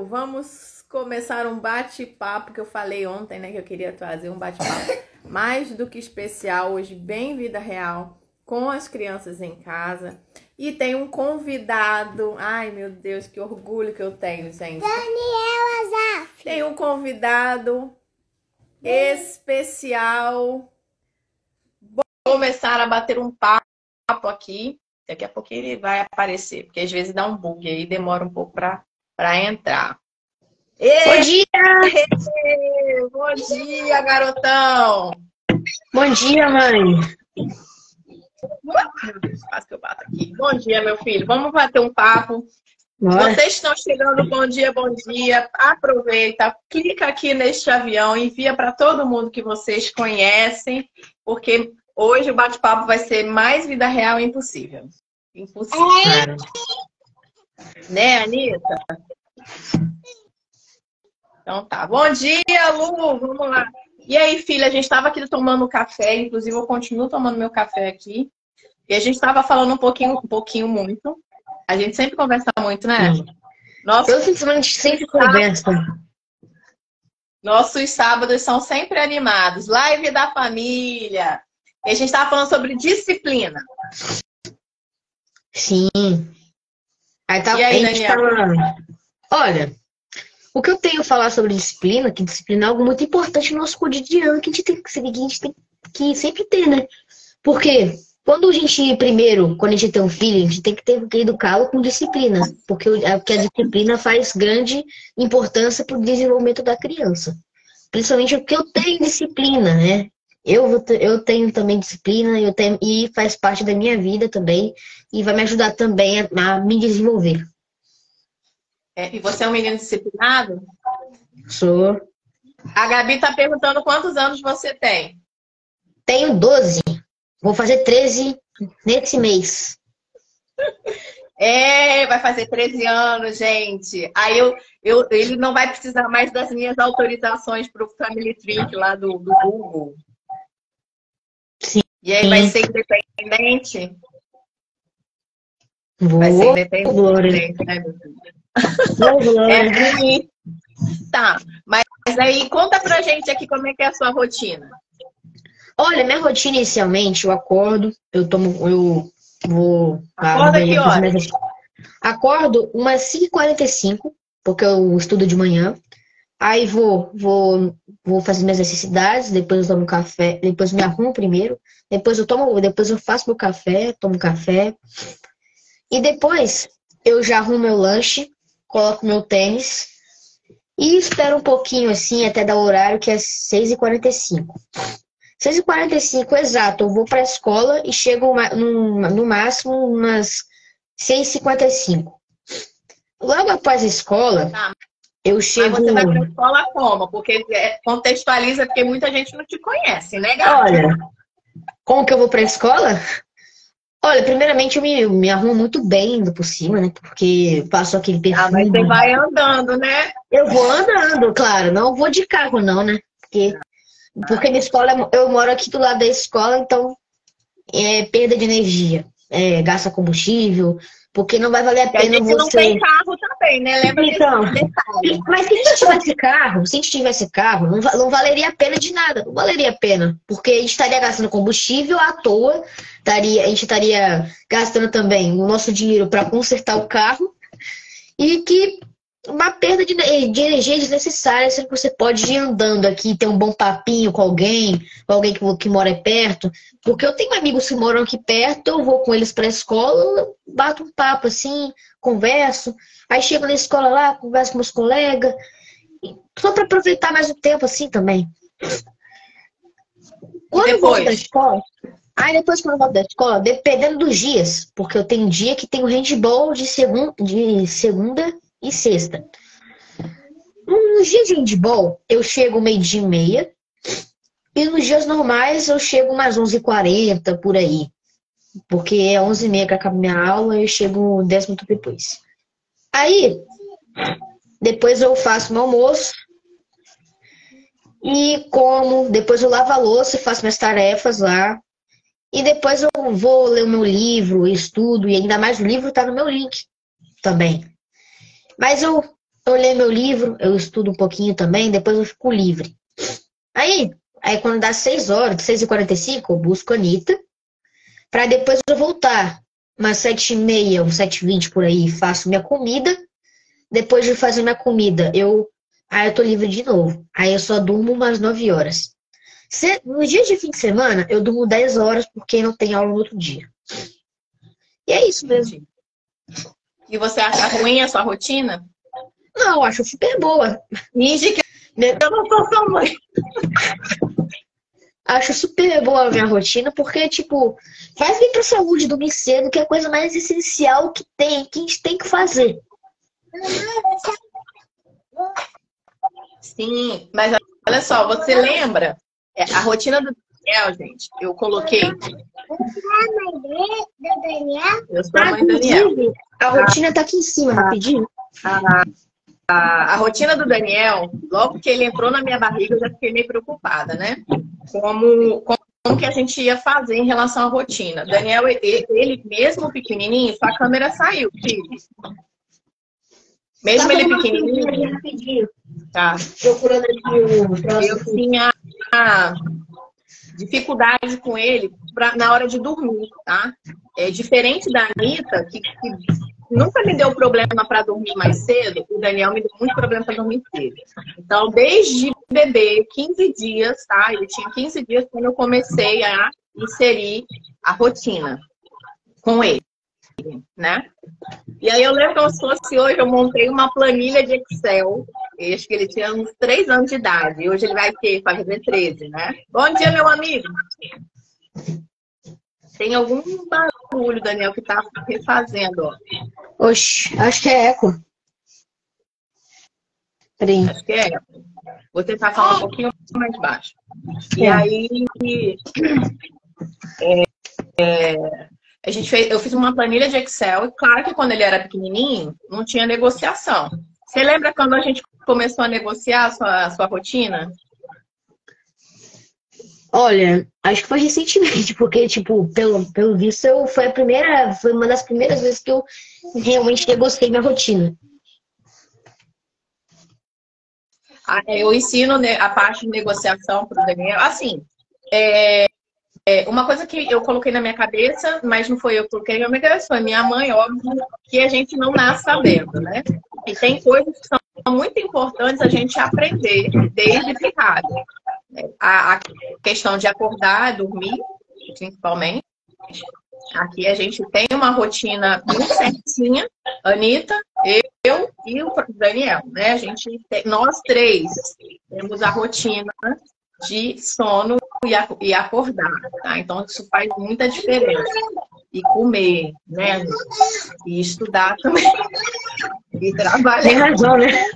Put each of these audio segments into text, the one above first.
Vamos começar um bate-papo que eu falei ontem, né? Que eu queria trazer um bate-papo mais do que especial, hoje bem vida real, com as crianças em casa. E tem um convidado. Ai, meu Deus, que orgulho que eu tenho, gente. Daniela Zaf. Tem um convidado especial. Vou começar a bater um papo aqui. Daqui a pouco ele vai aparecer, porque às vezes dá um bug aí, demora um pouco para entrar. Bom dia! Bom dia, garotão! Bom dia, mãe! Meu Deus, quase que eu bato aqui. Bom dia, meu filho. Vamos bater um papo. Bora. Vocês estão chegando, bom dia, bom dia. Aproveita, clica aqui neste avião, envia para todo mundo que vocês conhecem, porque hoje o bate-papo vai ser mais vida real impossível. Impossível. Cara. Né, Anitta? Então tá. Bom dia, Lu. Vamos lá. E aí, filha, a gente estava aqui tomando café, inclusive eu continuo tomando meu café aqui. E a gente estava falando um pouquinho muito. A gente sempre conversa muito, né? Eu simplesmente sempre converso. Nossos sábados são sempre animados. Live da família. E a gente estava falando sobre disciplina. Sim. Aí tá, E aí, a gente Daniel? tava... Olha, o que eu tenho a falar sobre disciplina, que disciplina é algo muito importante no nosso cotidiano, que a gente tem que sempre ter, né? Porque quando a gente tem um filho, a gente tem que educá-lo com disciplina. Porque a disciplina faz grande importância para o desenvolvimento da criança. Principalmente porque eu tenho disciplina, né? Eu tenho também disciplina, e faz parte da minha vida também. E vai me ajudar também a me desenvolver. E você é um menino disciplinado? Sou. A Gabi tá perguntando quantos anos você tem. Tenho 12. Vou fazer 13 nesse mês. Vai fazer 13 anos, gente. Aí ele não vai precisar mais das minhas autorizações para o Family Tree lá do Google. Sim. E aí vai ser independente? Vou. Vai ser independente, Glória. né, meu filho? Glória. É ruim. Tá, mas aí conta pra gente aqui como é que é a sua rotina. Olha, minha rotina inicialmente, eu acordo, eu vou... Acorda que horas? Acordo umas 5h45, porque eu estudo de manhã. Aí vou fazer minhas necessidades, depois eu tomo café, depois me arrumo primeiro, depois eu faço meu café, tomo café. E depois eu já arrumo meu lanche, coloco meu tênis e espero um pouquinho assim até dar o horário, que é 6h45. 6h45, exato, eu vou para a escola e chego no máximo umas 6h55. Logo após a escola, eu chego... Mas você vai para a escola como? Porque contextualiza, porque muita gente não te conhece, né, gata? Olha, como que eu vou para a escola? Olha, primeiramente eu me arrumo muito bem indo por cima, né? Porque eu passo aquele perfume. Mas você vai andando, né? Eu vou andando, claro, não vou de carro não, né? Porque minha escola, eu moro aqui do lado da escola, então é perda de energia, gasta combustível, porque não vai valer a pena você... não tem carro também, né? Lembra então, desse detalhe. Mas se a gente tivesse carro, não valeria a pena de nada, não valeria a pena, porque a gente estaria gastando combustível à toa, a gente estaria gastando também o nosso dinheiro para consertar o carro, e que uma perda de energia desnecessária, sendo que você pode ir andando aqui, ter um bom papinho com alguém que mora perto. Porque eu tenho amigos que moram aqui perto, eu vou com eles para a escola, bato um papo assim, converso. Aí chego na escola lá, converso com meus colegas, só para aproveitar mais o tempo assim também. Quando eu volto da escola, depois quando eu volto da escola, dependendo dos dias, porque eu tenho dia que tenho handball de segunda e sexta. Nos dias de handball, eu chego 12h30. E nos dias normais, eu chego umas 11h40, por aí. Porque é 11h30 que acaba minha aula e eu chego 10 minutos depois. Aí, depois eu faço meu almoço. E como, depois eu lavo a louça e faço minhas tarefas lá. E depois eu vou ler o meu livro, estudo. E ainda mais o livro tá no meu link também. Mas eu eu leio meu livro, eu estudo um pouquinho também, depois eu fico livre. Aí quando dá 6 horas, 6h45, eu busco a Anitta, pra depois eu voltar. Umas 7h30, uns 7h20 por aí, faço minha comida. Depois de fazer minha comida, aí eu tô livre de novo. Aí eu só durmo umas 9 horas. No dia de fim de semana, eu durmo 10 horas porque não tem aula no outro dia. E é isso mesmo. E você acha ruim a sua rotina? Não, eu acho super boa. Finge que eu não sou sua mãe. Acho super boa a minha rotina, porque, tipo, faz bem pra saúde dormir cedo, que é a coisa mais essencial que a gente tem que fazer. Sim, mas olha só, você lembra? A rotina do Daniel, gente, eu coloquei. Eu sou a mãe do Daniel. A rotina tá aqui em cima, rapidinho. A rotina do Daniel, logo que ele entrou na minha barriga, eu já fiquei meio preocupada, né? Como que a gente ia fazer em relação à rotina. Daniel, ele mesmo pequenininho, sua câmera saiu, filho. Mesmo ele pequenininho. Tá. Procurando aqui eu tinha dificuldade com ele na hora de dormir, tá? É diferente da Anitta, que nunca me deu problema para dormir mais cedo, o Daniel me deu muito problema para dormir cedo. Então, desde bebê, 15 dias, tá? Ele tinha 15 dias quando eu comecei a inserir a rotina com ele, né? E aí eu lembro como se fosse hoje, eu montei uma planilha de Excel. Acho que ele tinha uns 3 anos de idade. E hoje ele vai fazer 13, né? Bom dia, meu amigo. Tem algum barulho, Daniel, que tá refazendo, ó. Oxi, acho que é eco. Peraí. Acho que é eco. Vou tentar falar um pouquinho mais baixo. E aí... eu fiz uma planilha de Excel, e claro que quando ele era pequenininho, não tinha negociação. Você lembra quando a gente começou a negociar a sua rotina? Olha, acho que foi recentemente, porque, tipo, pelo visto, foi uma das primeiras vezes que eu realmente negociei minha rotina. Eu ensino a parte de negociação para o Daniel. Assim, uma coisa que eu coloquei na minha cabeça, mas não foi eu que coloquei na minha cabeça, foi minha mãe, óbvio, que a gente não nasce sabendo, né? E tem coisas que são muito importantes a gente aprender desde picado. A questão de acordar, dormir, principalmente. Aqui a gente tem uma rotina muito certinha, Anitta, eu e o Daniel, né? Nós três temos a rotina de sono e acordar, tá? Então isso faz muita diferença. E comer, né? E estudar também. E trabalhar. Tem razão, né?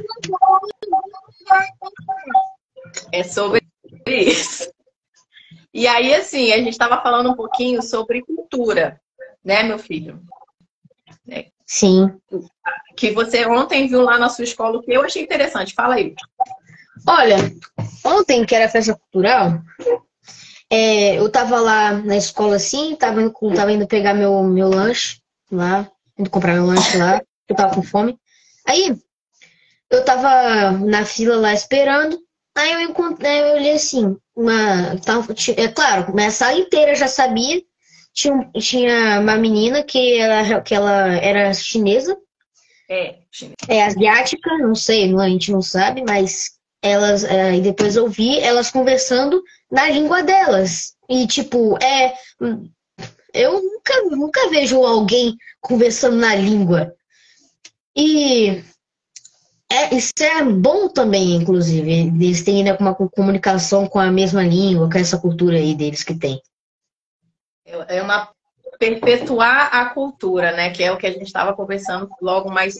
É sobre isso. E aí, assim, a gente estava falando um pouquinho sobre cultura, né, meu filho? Sim. Que você ontem viu lá na sua escola, o que eu achei interessante. Fala aí. Olha, ontem, que era festa cultural, eu tava lá na escola assim, tava indo pegar meu lanche lá, indo comprar meu lanche lá, eu tava com fome. Aí, eu tava na fila lá esperando, aí eu olhei assim, é claro, minha sala inteira já sabia, tinha uma menina que ela era chinesa, asiática, não sei, a gente não sabe, mas e depois eu vi elas conversando na língua delas. E tipo, eu nunca vejo alguém conversando na língua. E isso é bom também, inclusive. Eles têm, né, uma comunicação com a mesma língua, com essa cultura aí deles que tem. É uma perpetuar a cultura, né? Que é o que a gente estava conversando logo mais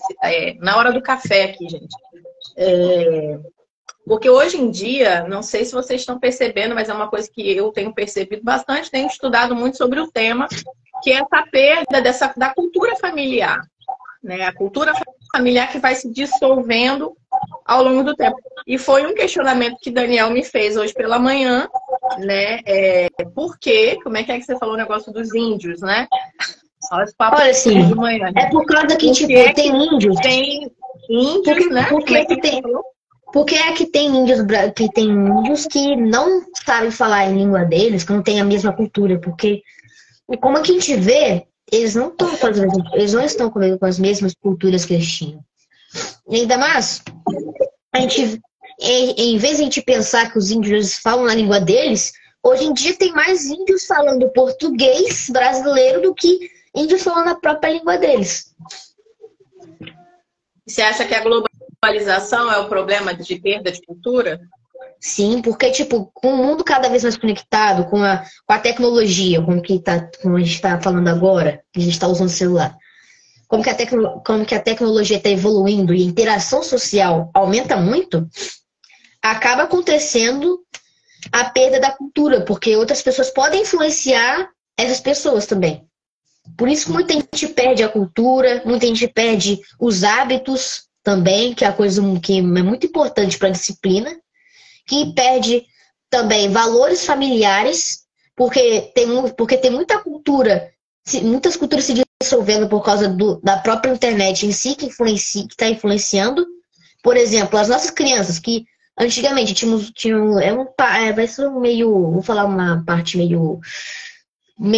na hora do café aqui, gente. Porque hoje em dia, não sei se vocês estão percebendo, mas é uma coisa que eu tenho percebido bastante, tenho estudado muito sobre o tema, que é essa perda da cultura familiar, né? A cultura familiar que vai se dissolvendo ao longo do tempo. E foi um questionamento que Daniel me fez hoje pela manhã, né? Por quê? Como é que você falou o negócio dos índios, né? Olha, assim, é por causa que, tipo, tem índios. Índios, né? Porque é que tem índios que não sabem falar a língua deles, que não tem a mesma cultura, porque como que a gente vê, eles não estão com as mesmas culturas que eles tinham. E ainda mais, a gente, em vez de a gente pensar que os índios falam a língua deles, hoje em dia tem mais índios falando português brasileiro do que índios falando a própria língua deles. Você acha que a globalização é o problema de perda de cultura? Sim, porque, tipo, com o mundo cada vez mais conectado, com a tecnologia, como a gente está falando agora, que a gente está usando o celular, como que a tecnologia está evoluindo e a interação social aumenta muito, acaba acontecendo a perda da cultura, porque outras pessoas podem influenciar essas pessoas também. Por isso que muita gente perde a cultura, muita gente perde os hábitos também, que é a coisa que é muito importante para a disciplina, que perde também valores familiares, porque tem muita cultura, muitas culturas se dissolvendo por causa da própria internet em si, que está influenciando. Por exemplo, as nossas crianças, que antigamente vai ser vou falar uma parte meio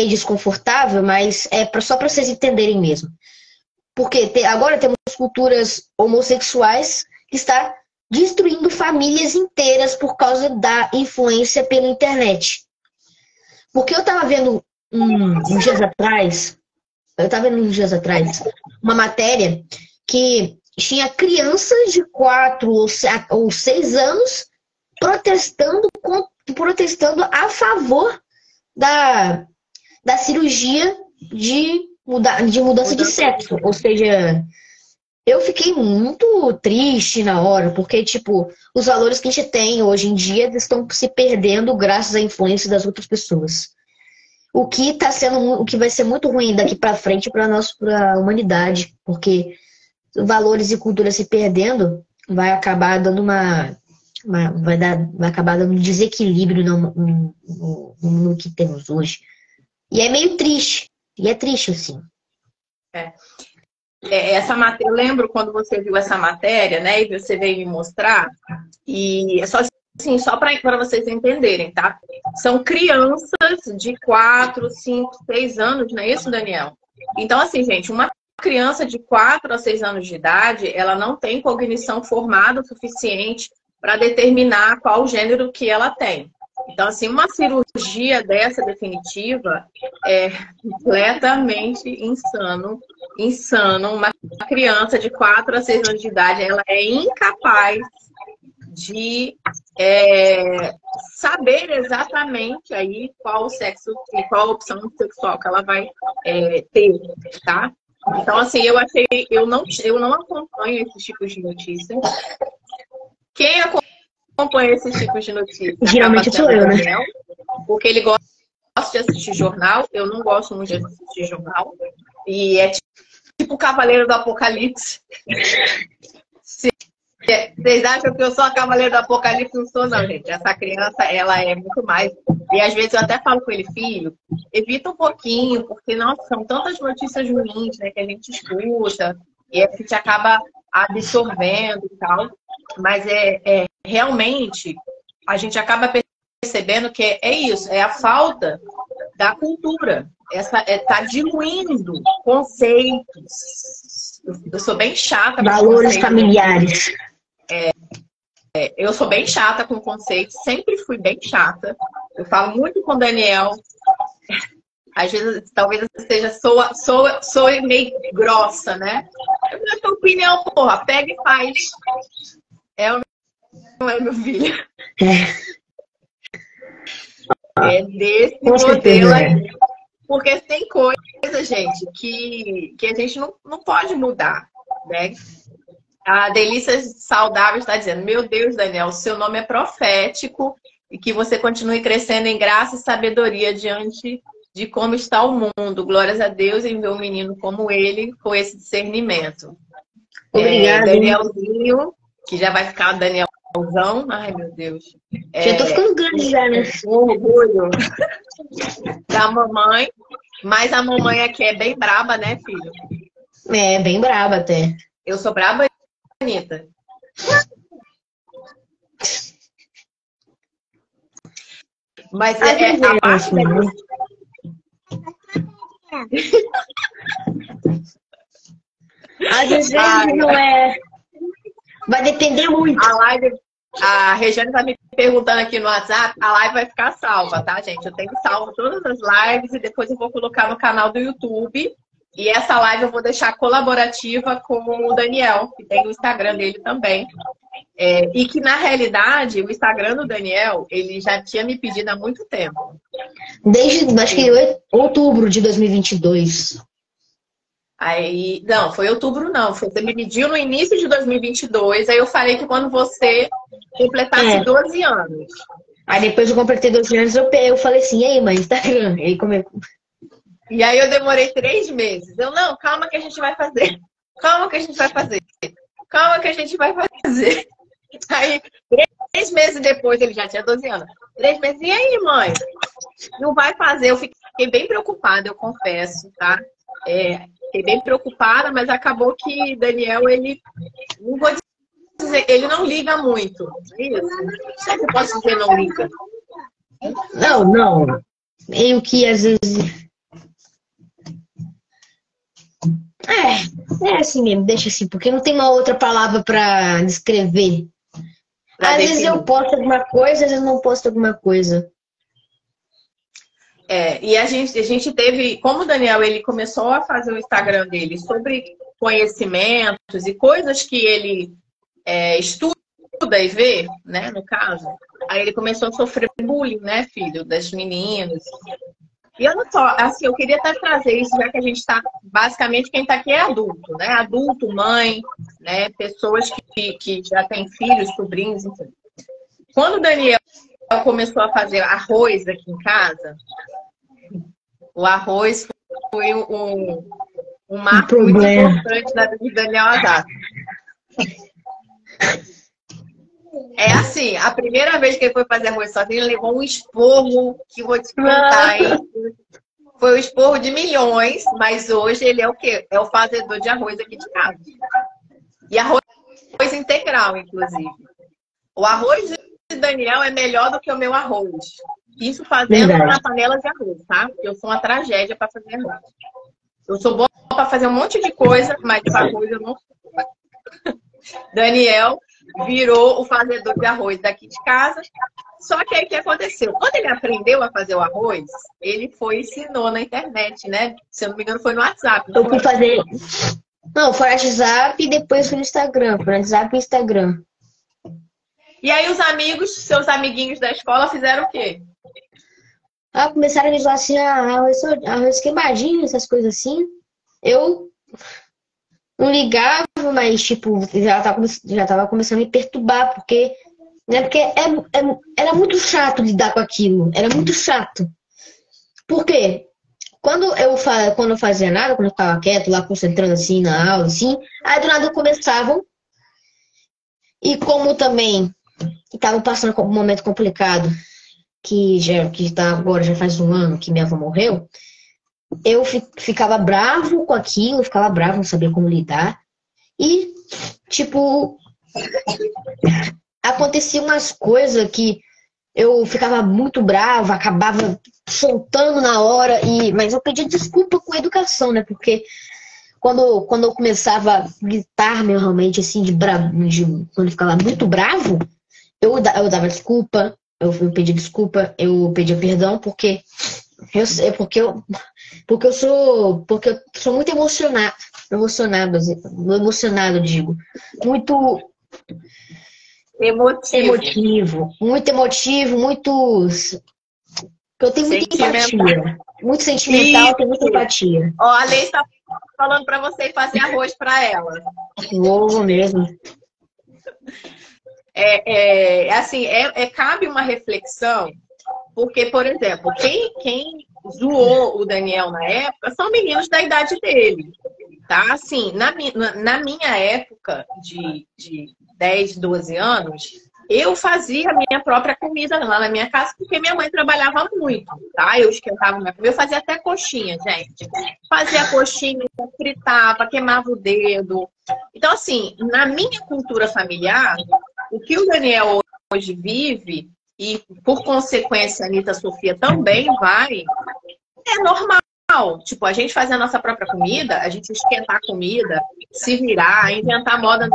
desconfortável, mas só para vocês entenderem mesmo. Porque agora temos culturas homossexuais que está destruindo famílias inteiras por causa da influência pela internet. Porque eu estava vendo uns dias atrás uma matéria que tinha crianças de 4 ou 6 anos protestando a favor da cirurgia de mudança de sexo. Ou seja, eu fiquei muito triste na hora, porque, tipo, os valores que a gente tem hoje em dia estão se perdendo graças à influência das outras pessoas. O que vai ser muito ruim daqui para frente para a humanidade, porque valores e cultura se perdendo vai acabar dando vai acabar dando um desequilíbrio no que temos hoje. E é meio triste. E é triste, assim. Essa matéria, eu lembro quando você viu essa matéria, né? E você veio me mostrar. E é só assim, só para vocês entenderem, tá? São crianças de 4, 5, 6 anos, não é isso, Daniel? Então, assim, gente, uma criança de 4 a 6 anos de idade, ela não tem cognição formada o suficiente para determinar qual gênero que ela tem. Então, assim, uma cirurgia dessa definitiva é completamente insano. Uma criança de 4 a 6 anos de idade, ela é incapaz de saber exatamente aí qual o sexo e qual a opção sexual que ela vai ter, tá? Então, assim, eu não acompanho esses tipos de notícias. Quem acompanha esses tipos de notícias? Geralmente sou eu, né? Porque ele gosta de assistir jornal. Eu não gosto muito de assistir jornal. E é tipo o Cavaleiro do Apocalipse. Vocês acham que eu sou a Cavaleiro do Apocalipse? Não sou, não, gente. Essa criança, ela é muito mais. E às vezes eu até falo com ele, filho, evita um pouquinho, porque nossa, são tantas notícias ruins, né, que a gente escuta e a gente acaba absorvendo e tal. Mas realmente a gente acaba percebendo que é isso, é a falta da cultura. Tá diluindo conceitos. Eu sou bem chata. Valores familiares. Eu sou bem chata com conceitos, sempre fui bem chata. Eu falo muito com o Daniel. Às vezes, talvez eu sou meio grossa, né? A tua opinião, porra, pega e faz. Não é, meu filho? É desse modelo aí. Porque tem coisa, gente, que a gente não pode mudar, né? A Delícia Saudável está dizendo, meu Deus, Daniel, o seu nome é profético e que você continue crescendo em graça e sabedoria diante de como está o mundo. Glórias a Deus em ver um menino como ele com esse discernimento. Obrigada. Danielzinho, que já vai ficar Danielzão. Ai, meu Deus. Já tô ficando grande já, né? Orgulho da mamãe. Mas a mamãe aqui é bem braba, né, filho? É, bem braba até. Eu sou braba Anitta? Mas a parte às vezes não é. Vai depender muito. A Regiane tá me perguntando aqui no WhatsApp, a live vai ficar salva, tá, gente? Eu tenho salvo todas as lives e depois eu vou colocar no canal do YouTube. E essa live eu vou deixar colaborativa com o Daniel, que tem o Instagram dele também. E que, na realidade, o Instagram do Daniel, ele já tinha me pedido há muito tempo. Desde, acho que outubro de 2022. Aí, não, foi outubro não. Você me pediu no início de 2022, aí eu falei que quando você completasse 12 anos. Aí depois eu completei 12 anos, eu falei assim, e aí, mãe, Instagram? E aí, E aí eu demorei 3 meses. Eu, não, calma que a gente vai fazer. Calma que a gente vai fazer. Calma que a gente vai fazer. Aí, 3 meses depois, ele já tinha 12 anos. 3 meses, e aí, mãe? Não vai fazer. Eu fiquei bem preocupada, eu confesso, tá? Fiquei bem preocupada, mas acabou que Daniel, ele, não vou dizer, ele não liga muito. Isso? Não sei se eu posso dizer não liga. Não. Meio que às vezes. É assim mesmo, deixa assim, porque não tem uma outra palavra pra descrever. Às vezes eu posto alguma coisa, às vezes não posto alguma coisa. E a gente teve, como o Daniel ele começou a fazer o Instagram dele sobre conhecimentos e coisas que ele estuda e vê, né, no caso, aí ele começou a sofrer bullying, né, filho, das meninas. E olha só, assim, eu queria até trazer isso, já que a gente está, basicamente, quem está aqui é adulto, né, adulto, mãe, né, pessoas que já têm filhos, sobrinhos, enfim. Quando o Daniel começou a fazer arroz aqui em casa, o arroz foi um marco muito importante na vida de Daniel Azar. É assim, a primeira vez que ele foi fazer arroz sozinho, ele levou um esporro que vou te contar, hein? Foi um esporro de milhões, mas hoje ele é o quê? É o fazedor de arroz aqui de casa. E arroz integral, inclusive. O arroz de Daniel é melhor do que o meu arroz. Isso fazendo na panela de arroz, tá? Eu sou uma tragédia para fazer arroz. Eu sou boa para fazer um monte de coisa, mas para arroz eu não sou. Daniel virou o fazedor de arroz daqui de casa. Só que aí o que aconteceu? Quando ele aprendeu a fazer o arroz, ele foi e ensinou na internet, né? Se eu não me engano, foi no WhatsApp. Eu fui fazer. Não, foi no WhatsApp e depois foi no Instagram. Foi no WhatsApp e Instagram. E aí os amigos, seus amiguinhos da escola, fizeram o quê? Começaram a me falar assim, arroz queimadinho, essas coisas assim. Eu não ligava, mas tipo, já tava começando a me perturbar, porque, né, porque era muito chato lidar com aquilo. Era muito chato. Por quê? Quando eu fazia nada, quando eu ficava quieto, lá concentrando assim na aula, assim, aí do nada começavam. E como também estavam passando por um momento complicado, que tá agora, já faz um ano que minha avó morreu, eu ficava bravo com aquilo, ficava bravo, não sabia como lidar. E, tipo, acontecia umas coisas que eu ficava muito brava, acabava soltando na hora, mas eu pedia desculpa com a educação, né? Porque quando eu começava a gritar realmente assim, quando eu ficava muito bravo, eu dava desculpa, eu pedia desculpa, eu pedia perdão, porque eu sou muito emocionado, digo. Muito emotivo. Muito emotivo, eu tenho muita empatia. Muito sentimental, tenho muita empatia. Ó, a Lei está falando para você fazer arroz para ela. Vou mesmo. Cabe uma reflexão, porque, por exemplo, quem zoou o Daniel na época são meninos da idade dele, tá? Assim, na minha época de 10, 12 anos, Eu fazia a minha própria comida lá na minha casa, porque minha mãe trabalhava muito, tá? Eu esquentava minha comida, eu fazia até coxinha, gente. Fazia coxinha, fritava, queimava o dedo. Então, assim, na minha cultura familiar, o que o Daniel hoje vive, e por consequência a Anitta Sofia também vai, é normal. Tipo, a gente fazer a nossa própria comida, a gente esquentar a comida, se virar, inventar moda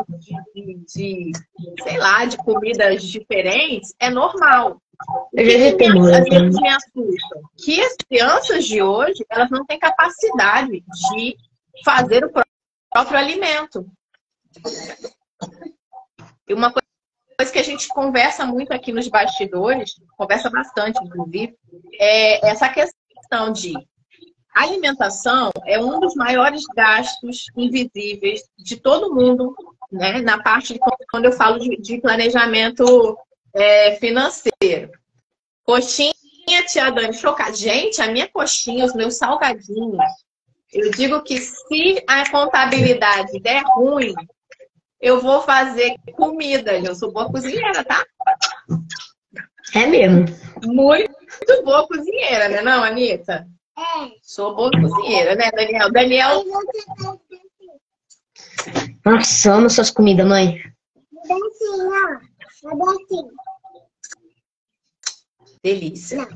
sei lá, de comidas diferentes, é normal. O que às vezes me assusta? Que as crianças de hoje, elas não têm capacidade de fazer o próprio alimento. E uma coisa que a gente conversa muito aqui nos bastidores, conversa bastante, inclusive, é essa questão de alimentação é um dos maiores gastos invisíveis de todo mundo, né? Na parte de quando eu falo de planejamento financeiro. Coxinha, tia Dani, chocada. Gente, a minha coxinha, os meus salgadinhos, eu digo que se a contabilidade der ruim, eu vou fazer comida. Eu sou boa cozinheira, tá? É mesmo. Muito boa cozinheira, né não, Anitta? Sou boa cozinheira, né, Daniel? Daniel... Nossa, amo suas comidas, mãe. Delícia.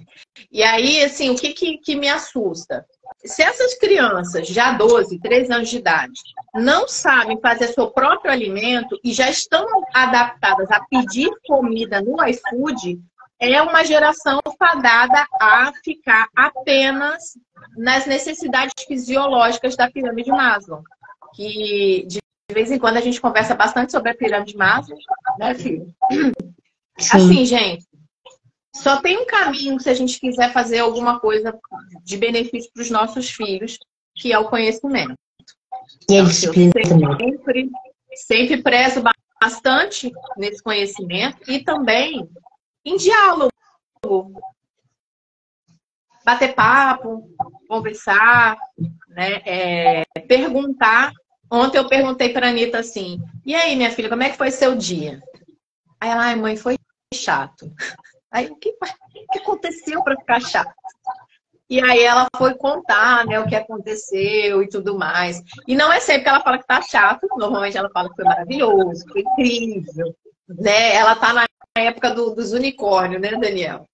E aí, assim, o que me assusta? Se essas crianças, já 12, 13 anos de idade, não sabem fazer seu próprio alimento e já estão adaptadas a pedir comida no iFood, é uma geração fadada a ficar apenas nas necessidades fisiológicas da pirâmide Maslow. Que de vez em quando a gente conversa bastante sobre a pirâmide Maslow, né, filho? Sim. Assim, gente, só tem um caminho se a gente quiser fazer alguma coisa de benefício para os nossos filhos, que é o conhecimento. E então, eu sempre prezo bastante nesse conhecimento e também em diálogo, bater papo, conversar, né? Perguntar. Ontem eu perguntei para a Anitta assim, e aí, minha filha, como é que foi seu dia? Aí ela, ai, mãe, foi chato. Aí, o que aconteceu para ficar chato? E aí ela foi contar, né, o que aconteceu e tudo mais. E não é sempre que ela fala que tá chato, normalmente ela fala que foi maravilhoso, foi incrível, né? Ela tá na época dos unicórnios, né, Daniel?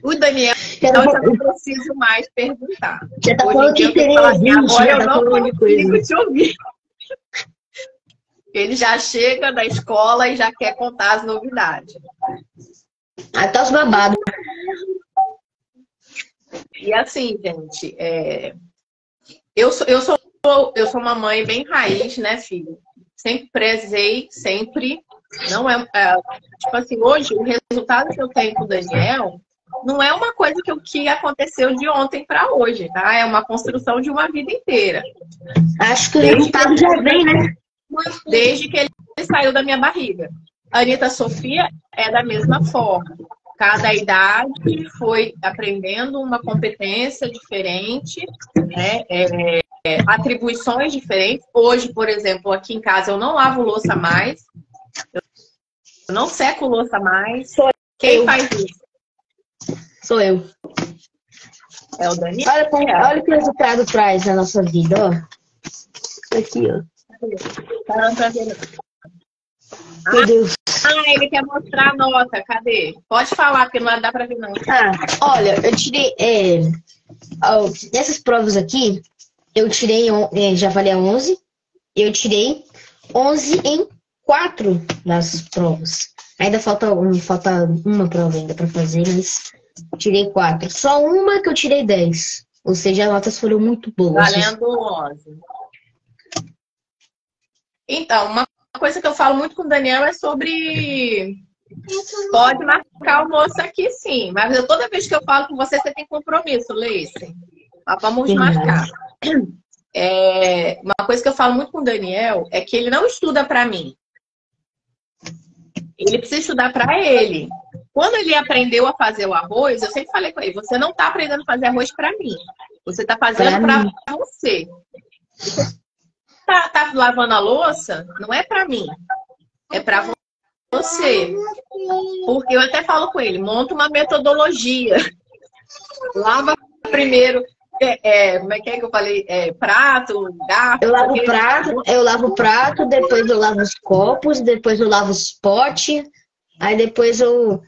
O Daniel, eu não preciso mais perguntar. Já tá falando que teria 20, agora eu não consigo te ouvir. Ele já chega da escola e já quer contar as novidades. Até os babados. E assim, gente, eu sou uma mãe bem raiz, né, filho? Sempre prezei, sempre. Não tipo assim, hoje o resultado que eu tenho com o Daniel não é uma coisa que aconteceu de ontem para hoje, tá? É uma construção de uma vida inteira. Acho que o resultado já vem, né? Desde que ele saiu da minha barriga. A Anitta Sofia é da mesma forma. Cada idade foi aprendendo uma competência diferente, né? Atribuições diferentes. Hoje, por exemplo, aqui em casa eu não lavo louça mais. Eu não seco louça mais. Quem faz isso? Sou eu. É o Daniel. Olha que resultado traz na nossa vida, ó. Aqui, ó. Meu Deus. Ele quer mostrar a nota. Cadê? Pode falar, porque não dá pra ver, não. Olha, eu tirei... nessas provas aqui, eu tirei... já valia 11. Eu tirei 11 em 4 das provas. Ainda falta uma prova ainda pra fazer, mas tirei 4. Só uma que eu tirei 10. Ou seja, as notas foram muito boas. Valendo 11. Então, uma coisa que eu falo muito com o Daniel é sobre... Pode marcar almoço aqui, sim. Mas toda vez que eu falo com você, você tem compromisso, Leice. Mas vamos marcar. Uma coisa que eu falo muito com o Daniel é que ele não estuda para mim. Ele precisa estudar para ele. Quando ele aprendeu a fazer o arroz, eu sempre falei com ele, você não está aprendendo a fazer arroz para mim. Você está fazendo para você. Você tá lavando a louça, não é para mim. É para você. Porque eu até falo com ele, monta uma metodologia. Lava primeiro, como é que eu falei? Prato, garfo. Eu lavo o prato, depois eu lavo os copos, depois eu lavo os potes, aí depois eu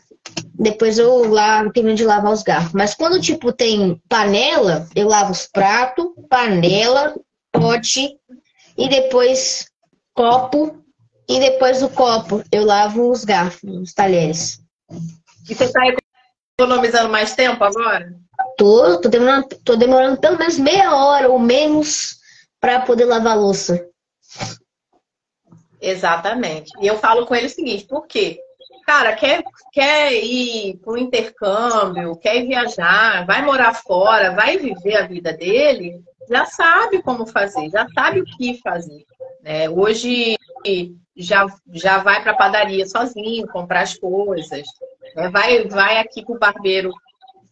termino de lavar os garfos. Mas quando, tipo, tem panela, eu lavo os pratos, panela, pote, e depois copo, e depois do copo eu lavo os garfos, os talheres. E você tá economizando mais tempo agora? Tô demorando pelo menos meia hora ou menos para poder lavar a louça. Exatamente. E eu falo com ele o seguinte, por quê? Cara, quer ir para o intercâmbio, quer ir viajar, vai morar fora, vai viver a vida dele, já sabe como fazer, já sabe o que fazer. Né? Hoje já vai para a padaria sozinho, comprar as coisas. Né? Vai aqui para o barbeiro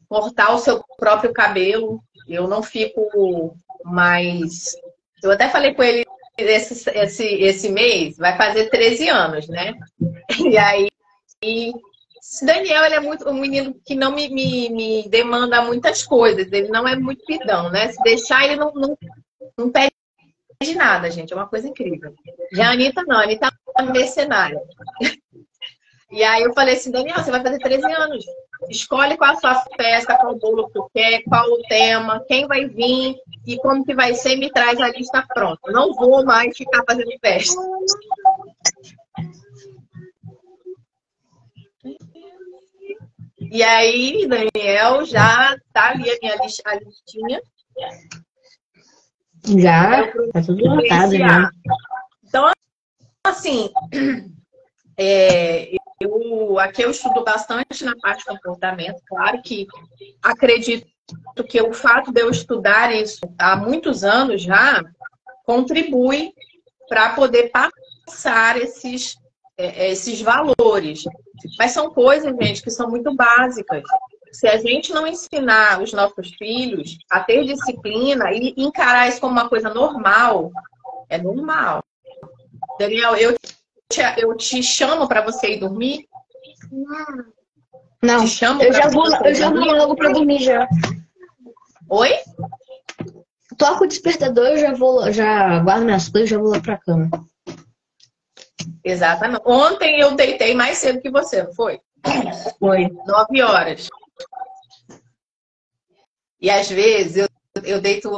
cortar o seu próprio cabelo. Eu não fico mais... Eu até falei com ele esse mês, vai fazer 13 anos, né? E aí, Daniel, ele é um menino que não me demanda muitas coisas. Ele não é muito pidão, né? Se deixar, ele não pede nada, gente. É uma coisa incrível. Já a Anitta não. A Anitta é mercenária. E aí eu falei assim, Daniel, você vai fazer 13 anos. Escolhe qual a sua festa, qual o bolo que tu quer, qual o tema, quem vai vir e como que vai ser, me traz a lista pronta. Não vou mais ficar fazendo festa. E aí, Daniel, já tá ali a minha listinha. Já, tá tudo anotado já. Então, assim, aqui eu estudo bastante na parte de comportamento. Claro que acredito que o fato de eu estudar isso há muitos anos já contribui para poder passar esses valores. Mas são coisas, gente, que são muito básicas. Se a gente não ensinar os nossos filhos a ter disciplina e encarar isso como uma coisa normal, é normal. Daniel, eu te chamo para você ir dormir? Não, eu já vou logo para dormir já. Oi? Toco o despertador, já guardo minhas coisas e já vou lá pra cama. Exatamente. Ontem eu deitei mais cedo que você, não foi? Foi. 9 horas. E às vezes eu deito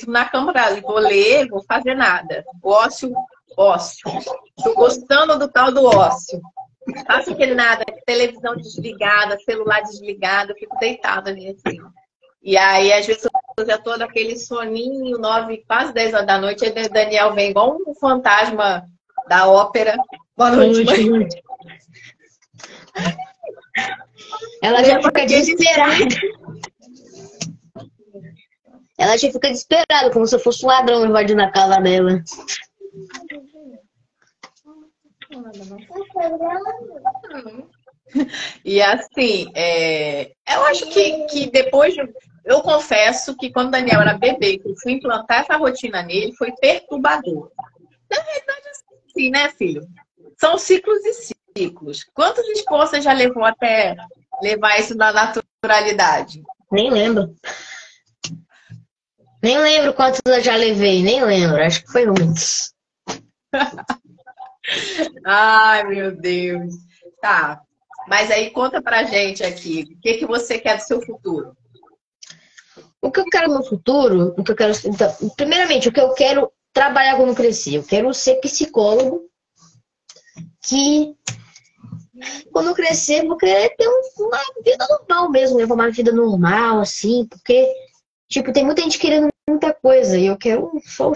na cama, vou ler, vou fazer nada. Ócio. Tô gostando do tal do ócio. Faço aquele nada, televisão desligada, celular desligado, eu fico deitada ali assim. E aí, às vezes, eu já tô naquele soninho, 9, quase 10 horas da noite, aí o Daniel vem igual um fantasma da ópera. Boa noite, mãe. Ela já fica desesperada. Ela já fica desesperada, como se eu fosse um ladrão invadindo a casa dela. E assim, eu acho que depois eu confesso que quando o Daniel era bebê, que eu fui implantar essa rotina nele, foi perturbador. Na verdade, assim, né, filho? São ciclos e ciclos. Quantos esposos já levou até levar isso na naturalidade? Nem lembro. Nem lembro quantos eu já levei, nem lembro. Acho que foi muitos. Ai, meu Deus. Tá. Mas aí conta pra gente aqui, o que você quer do seu futuro? O que eu quero no futuro, então, primeiramente, o que eu quero trabalhar quando crescer. Eu quero ser psicólogo, que quando eu crescer, vou querer ter uma vida normal mesmo, levar uma vida normal, assim, porque, tipo, tem muita gente querendo muita coisa, e eu quero só o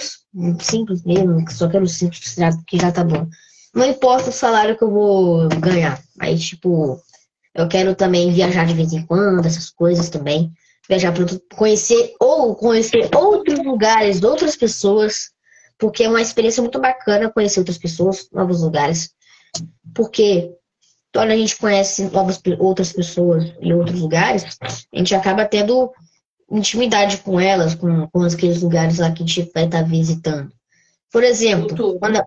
simples mesmo, só quero o simples, que já tá bom. Não importa o salário que eu vou ganhar, aí, tipo, eu quero também viajar de vez em quando, essas coisas também. Viajar para conhecer outros lugares, outras pessoas, porque é uma experiência muito bacana conhecer outras pessoas, novos lugares. Porque quando a gente conhece outras pessoas em outros lugares, a gente acaba tendo intimidade com elas, com aqueles lugares lá que a gente vai estar visitando. Por exemplo, quando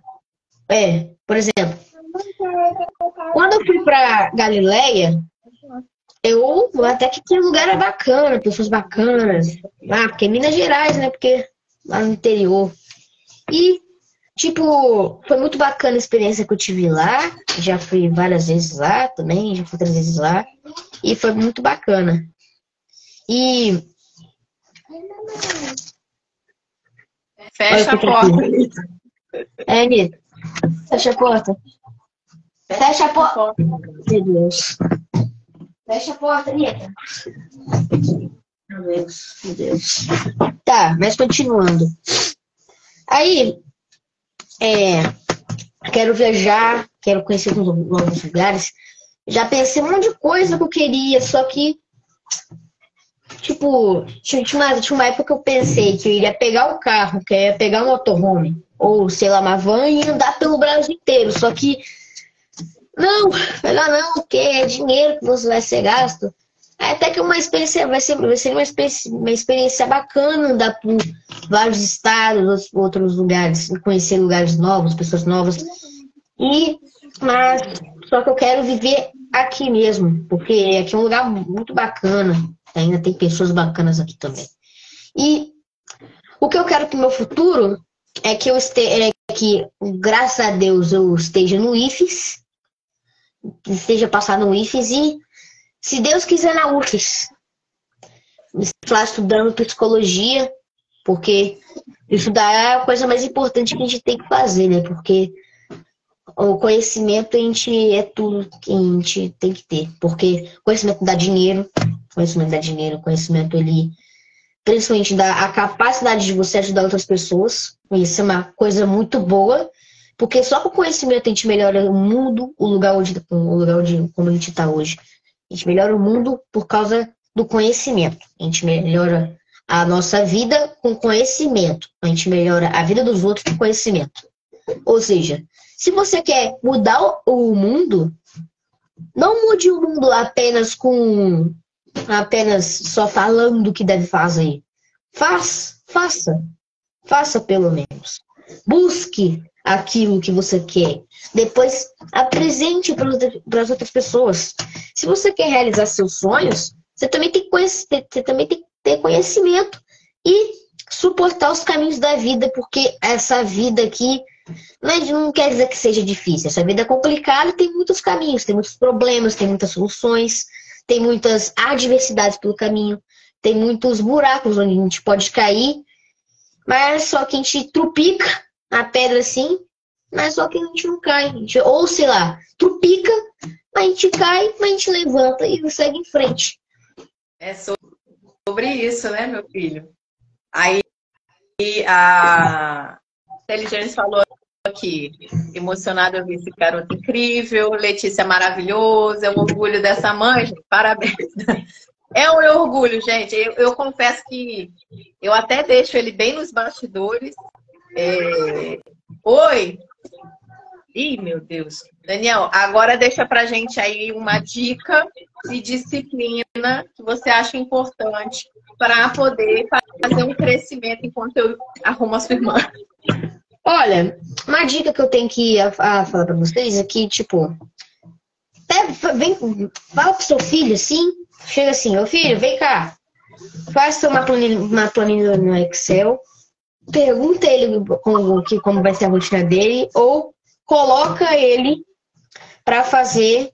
eu fui pra Galileia, eu até que aquele lugar é bacana, pessoas bacanas. Ah, porque é Minas Gerais, né? Porque lá no interior. E, tipo, foi muito bacana a experiência que eu tive lá. Já fui várias vezes lá também, já fui outras vezes lá. E foi muito bacana. E. Fecha a porta. É, Anitta. Fecha a porta. Fecha a porta. Meu Deus. Fecha a porta, Anitta. Meu Deus, meu Deus. Tá, mas continuando. Aí, quero viajar, quero conhecer novos lugares. Já pensei um monte de coisa que eu queria, só que, tipo, tinha uma época que eu pensei que eu iria pegar o carro, que eu ia pegar um motorhome, ou sei lá, uma van e andar pelo Brasil inteiro. Só que, não, melhor não, porque é dinheiro que você vai ser gasto. Até que uma experiência vai ser uma experiência bacana andar por vários estados, outros lugares, conhecer lugares novos, pessoas novas. Mas só que eu quero viver aqui mesmo, porque aqui é um lugar muito bacana. Ainda tem pessoas bacanas aqui também. E o que eu quero para o meu futuro é que graças a Deus, eu esteja no IFES, esteja passando no IFES e, se Deus quiser, na UFES. Lá estudando psicologia, porque estudar é a coisa mais importante que a gente tem que fazer, né? Porque o conhecimento é tudo que a gente tem que ter. Porque conhecimento dá dinheiro, conhecimento ele principalmente dá a capacidade de você ajudar outras pessoas. Isso é uma coisa muito boa, porque só com o conhecimento a gente melhora o mundo, o lugar onde como a gente está hoje. A gente melhora o mundo por causa do conhecimento. A gente melhora a nossa vida com conhecimento. A gente melhora a vida dos outros com conhecimento. Ou seja, se você quer mudar o mundo, não mude o mundo apenas só falando o que deve fazer. Faça pelo menos. Busque aquilo que você quer. Depois apresente para as outras pessoas. Se você quer realizar seus sonhos, você também tem que ter conhecimento e suportar os caminhos da vida, porque essa vida aqui não quer dizer que seja difícil. Essa vida é complicada e tem muitos caminhos, tem muitos problemas, tem muitas soluções, tem muitas adversidades pelo caminho, tem muitos buracos onde a gente pode cair, mas só que a gente trupica a pedra assim, mas só que a gente não cai. Ou sei lá, trupica, mas a gente cai, mas a gente levanta e segue em frente. É sobre isso, né, meu filho? Aí a Inteligência falou aqui, emocionada, eu vi esse garoto incrível, Letícia maravilhosa, é um orgulho dessa mãe, gente, parabéns. É um orgulho, gente. Eu confesso que eu até deixo ele bem nos bastidores. Oi! Ih, meu Deus. Daniel, agora deixa pra gente aí uma dica de disciplina que você acha importante para poder fazer um crescimento enquanto eu arrumo a sua irmã. Olha, uma dica que eu tenho que falar pra vocês é que, tipo, fala pro seu filho assim, chega assim, ô filho, vem cá, faça uma planilha no Excel, pergunta ele como vai ser a rotina dele, ou coloca ele para fazer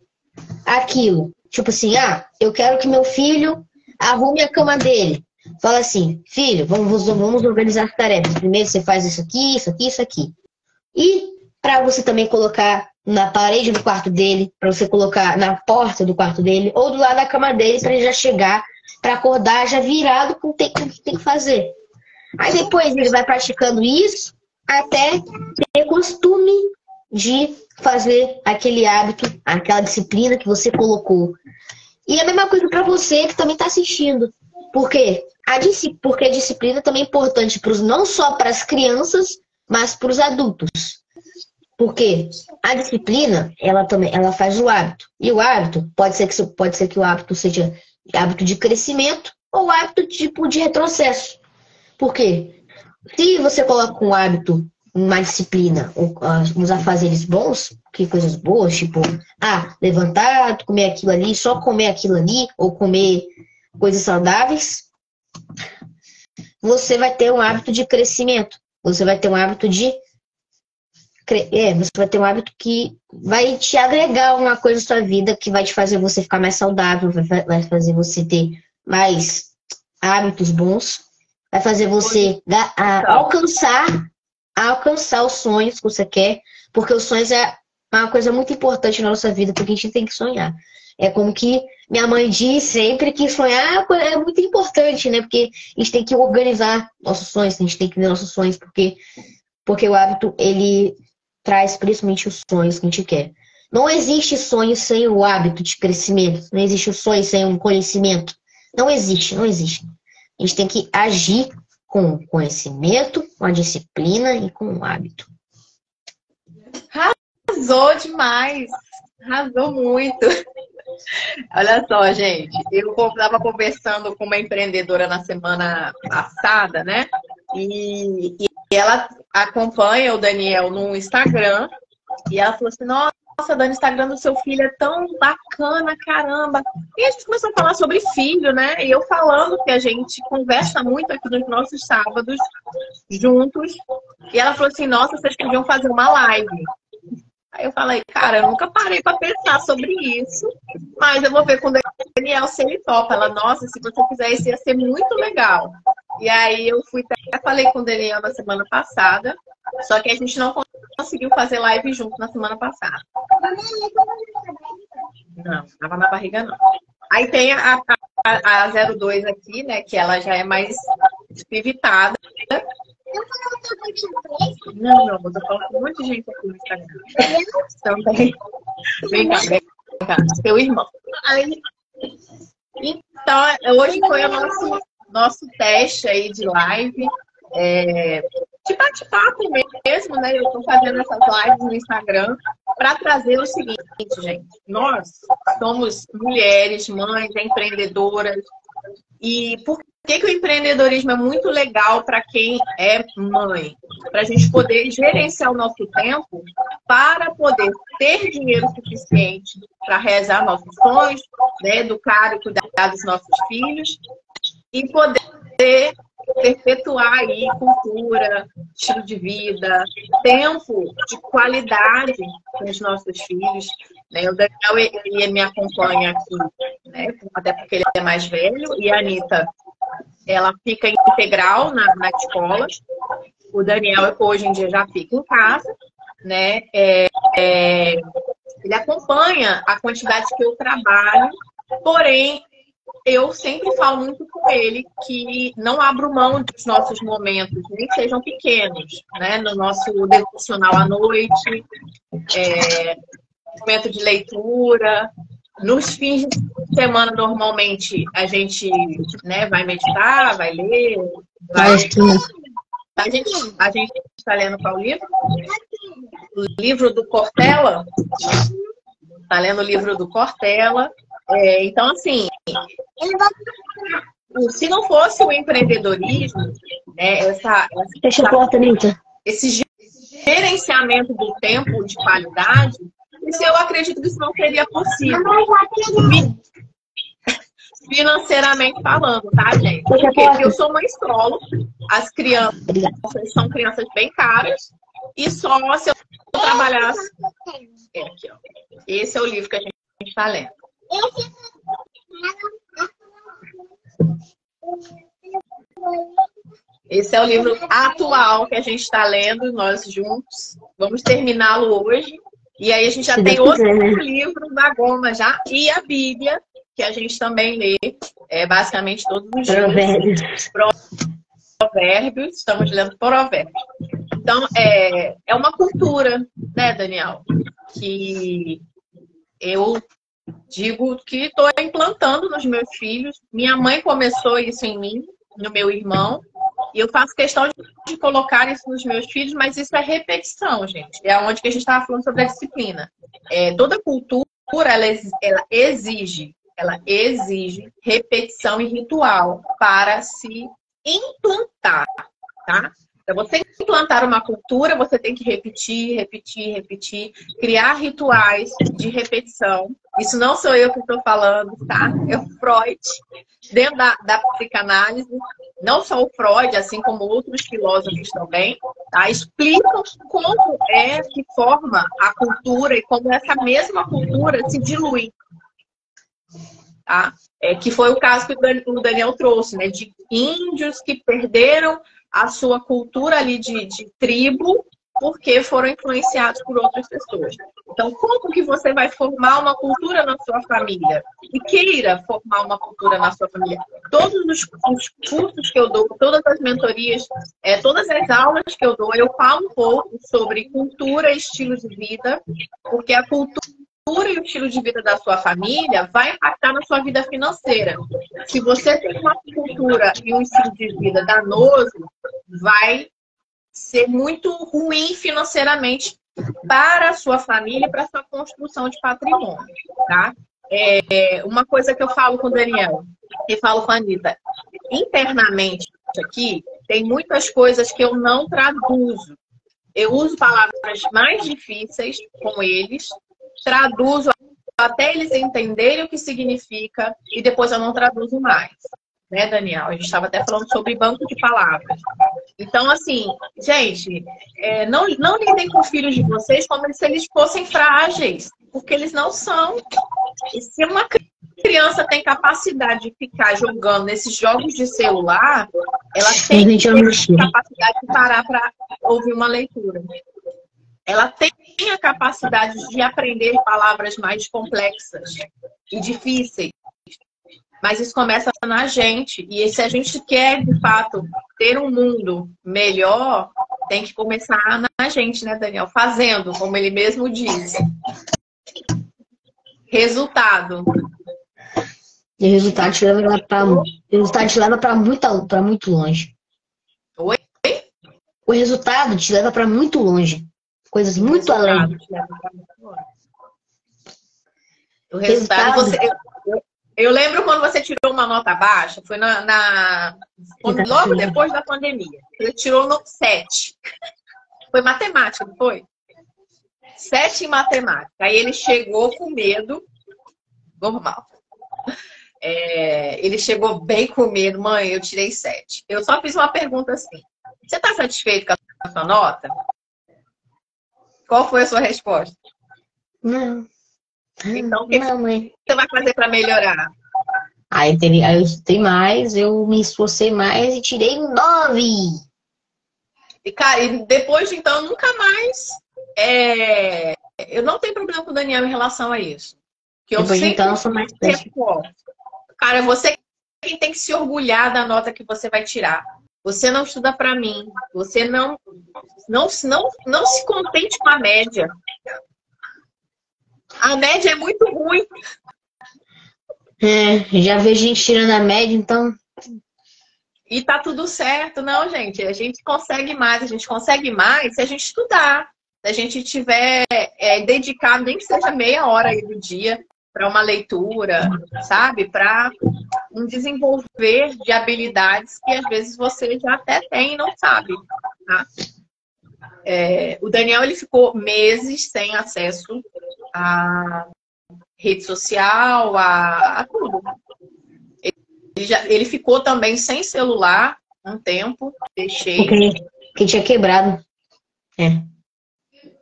aquilo. Tipo assim, eu quero que meu filho arrume a cama dele. Fala assim, filho, vamos organizar as tarefas. Primeiro você faz isso aqui, isso aqui, isso aqui. E para você também colocar na parede do quarto dele, para você colocar na porta do quarto dele, ou do lado da cama dele, para ele já chegar, para acordar já virado com o que tem que fazer. Aí depois ele vai praticando isso até ter costume de fazer aquele hábito, aquela disciplina que você colocou. E a mesma coisa para você que também está assistindo. Por quê? Porque a disciplina também é importante não só para as crianças, mas para os adultos. Porque a disciplina, ela faz o hábito. E o hábito, pode ser que o hábito seja hábito de crescimento ou hábito tipo de retrocesso. Por quê? Se você coloca um hábito uma disciplina, uns afazeres bons, que coisas boas, tipo, levantar, comer aquilo ali, só comer aquilo ali, ou comer coisas saudáveis, você vai ter um hábito de crescimento. Você vai ter um hábito você vai ter um hábito que vai te agregar uma coisa na sua vida, que vai te fazer você ficar mais saudável, vai fazer você ter mais hábitos bons, vai fazer você alcançar os sonhos que você quer, porque os sonhos é uma coisa muito importante na nossa vida, porque a gente tem que sonhar. É como que minha mãe diz sempre que sonhar é muito importante, né? Porque a gente tem que organizar nossos sonhos, a gente tem que ver nossos sonhos, porque o hábito, ele traz principalmente os sonhos que a gente quer. Não existe sonho sem o hábito de crescimento. Não existe o sonho sem um conhecimento. Não existe, não existe. A gente tem que agir com o conhecimento, com a disciplina e com o hábito. Arrasou demais! Arrasou muito! Olha só, gente, eu estava conversando com uma empreendedora na semana passada, né? E ela acompanha o Daniel no Instagram e ela falou assim, nossa, Dani, o Instagram do seu filho é tão bacana, caramba. E a gente começou a falar sobre filho, né? E eu falando que a gente conversa muito aqui nos nossos sábados juntos. E ela falou assim, nossa, vocês podiam fazer uma live. Aí eu falei, cara, eu nunca parei para pensar sobre isso, mas eu vou ver com o Daniel se ele topa. Ela, nossa, se você fizer isso ia ser muito legal. E aí eu até falei com o Daniel na semana passada, só que a gente não conseguiu fazer live junto na semana passada. Não, tava na barriga não. Aí tem a 02 aqui, né, que ela já é mais espivitada. Não, eu tô falando com um monte de gente aqui no Instagram. Também. Vem cá, seu irmão. Aí, então, hoje foi o nosso teste aí de live, de bate-papo mesmo, né? Eu tô fazendo essas lives no Instagram para trazer o seguinte, gente. Nós somos mulheres, mães, empreendedoras. E por que o empreendedorismo é muito legal para quem é mãe? Para a gente poder gerenciar o nosso tempo para poder ter dinheiro suficiente para realizar nossos sonhos, né, educar e cuidar dos nossos filhos e poder perpetuar aí cultura, estilo de vida, tempo de qualidade com os nossos filhos. Né? O Daniel, ele me acompanha aqui, né? Até porque ele é mais velho, e a Anitta, ela fica integral na escola. O Daniel, hoje em dia, já fica em casa, né? Ele acompanha a quantidade que eu trabalho, porém, eu sempre falo muito com ele que não abro mão dos nossos momentos, nem sejam pequenos, né? No nosso devocional à noite, momento de leitura. Nos fins de semana, normalmente, a gente, né, vai meditar, vai ler. A gente está lendo qual livro? O livro do Cortella. Está lendo o livro do Cortella. Então, assim, se não fosse o empreendedorismo, né, Fecha a porta, Anitta. Esse gerenciamento do tempo de qualidade, isso eu acredito que isso não seria possível. Financeiramente falando, tá, gente? Porque eu sou mãe solo, as crianças são crianças bem caras, e só se eu trabalhasse. Aqui, ó. Esse é o livro que a gente está lendo. Esse é o livro atual que a gente está lendo, nós juntos. Vamos terminá-lo hoje. E aí a gente já tem outro livro da Goma já. E a Bíblia, que a gente também lê, basicamente todos os dias. Provérbios. Estamos lendo Provérbios. Então, é uma cultura, né, Daniel? Que eu digo que estou implantando nos meus filhos. Minha mãe começou isso em mim, no meu irmão. E eu faço questão de colocar isso nos meus filhos, mas isso é repetição, gente. É onde que a gente estava falando sobre a disciplina. Toda cultura, ela exige repetição e ritual para se implantar, tá? Para você implantar uma cultura, você tem que repetir, repetir, repetir, criar rituais de repetição. Isso não sou eu que estou falando, tá? É o Freud, dentro da psicanálise. Não só o Freud, assim como outros filósofos também, tá? Explicam como é que forma a cultura e como essa mesma cultura se dilui. Tá? Que foi o caso que o Daniel trouxe, né? De índios que perderam a sua cultura ali de tribo porque foram influenciados por outras pessoas. Então, como que você vai formar uma cultura na sua família? E queira formar uma cultura na sua família. Todos os cursos que eu dou, todas as mentorias, todas as aulas que eu dou, eu falo um pouco sobre cultura e estilo de vida, porque a cultura e o estilo de vida da sua família vai impactar na sua vida financeira. Se você tem uma cultura e um estilo de vida danoso, vai ser muito ruim financeiramente para a sua família e para a sua construção de patrimônio, tá? Uma coisa que eu falo com o Daniel e falo com a Anitta, internamente aqui, tem muitas coisas que eu não traduzo. Eu uso palavras mais difíceis com eles, traduzo até eles entenderem o que significa e depois eu não traduzo mais. Né, Daniel? A gente estava até falando sobre banco de palavras. Então, assim, gente, não lidem com os filhos de vocês como se eles fossem frágeis, porque eles não são. E se uma criança tem capacidade de ficar jogando nesses jogos de celular, ela tem que ter capacidade de parar para ouvir uma leitura. Ela tem a capacidade de aprender palavras mais complexas e difíceis. Mas isso começa na gente. E se a gente quer, de fato, ter um mundo melhor, tem que começar na gente, né, Daniel? Fazendo, como ele mesmo diz. Resultado. E o resultado te leva para muito longe. Oi? O resultado te leva para muito longe. Coisas muito além. O resultado, eu lembro quando você tirou uma nota baixa, foi logo depois da pandemia. Ele tirou 7. Foi matemática, não foi? 7 em matemática. Aí ele chegou com medo. Normal. Ele chegou bem com medo. Mãe, eu tirei 7. Eu só fiz uma pergunta assim. Você está satisfeito com a sua nota? Qual foi a sua resposta? Não. Então, o que você vai fazer para melhorar? Aí eu estudei mais, eu me esforcei mais e tirei 9. E, cara, e depois de então, nunca mais... Eu não tenho problema com o Daniel em relação a isso. Que depois de então, eu sou mais reporto. Cara, você quem tem que se orgulhar da nota que você vai tirar. Você não estuda para mim. Você não se contente com a média. A média é muito ruim. Já vejo gente tirando a média, então... E tá tudo certo. Não, gente. A gente consegue mais. A gente consegue mais se a gente estudar. Se a gente tiver dedicado, nem que seja meia hora aí do dia, para uma leitura, sabe? Para um desenvolver de habilidades que às vezes você já até tem e não sabe. Tá? O Daniel, ele ficou meses sem acesso a rede social, a tudo. Ele ficou também sem celular um tempo, deixei. Porque tinha quebrado.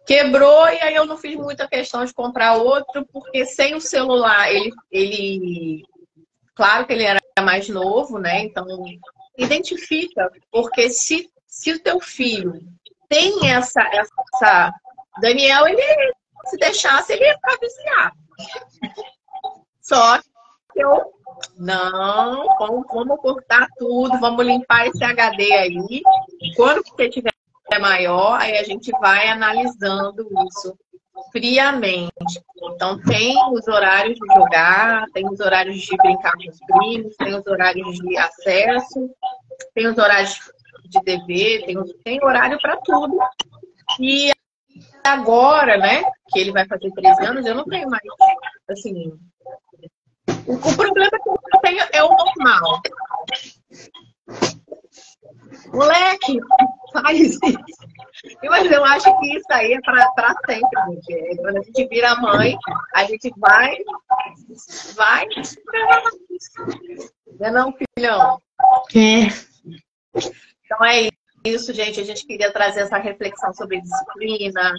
Quebrou e aí eu não fiz muita questão de comprar outro, porque sem o celular, ele claro que ele era mais novo, né? Então, identifica, porque se o teu filho tem essa... Daniel, ele, se deixasse, ele ia ficar viciado. Só que eu... Não, vamos cortar tudo, vamos limpar esse HD aí. Quando você tiver maior, aí a gente vai analisando isso friamente. Então, tem os horários de jogar, tem os horários de brincar com os primos, tem os horários de acesso, tem os horários de TV, tem horário para tudo. E agora, né, que ele vai fazer 13 anos, eu não tenho mais, assim... O problema que eu tenho é o normal. Moleque, faz isso. Mas eu acho que isso aí é para sempre, gente. Quando a gente vira mãe, a gente vai. Não é não, filhão? É. Então é isso, gente. A gente queria trazer essa reflexão sobre disciplina,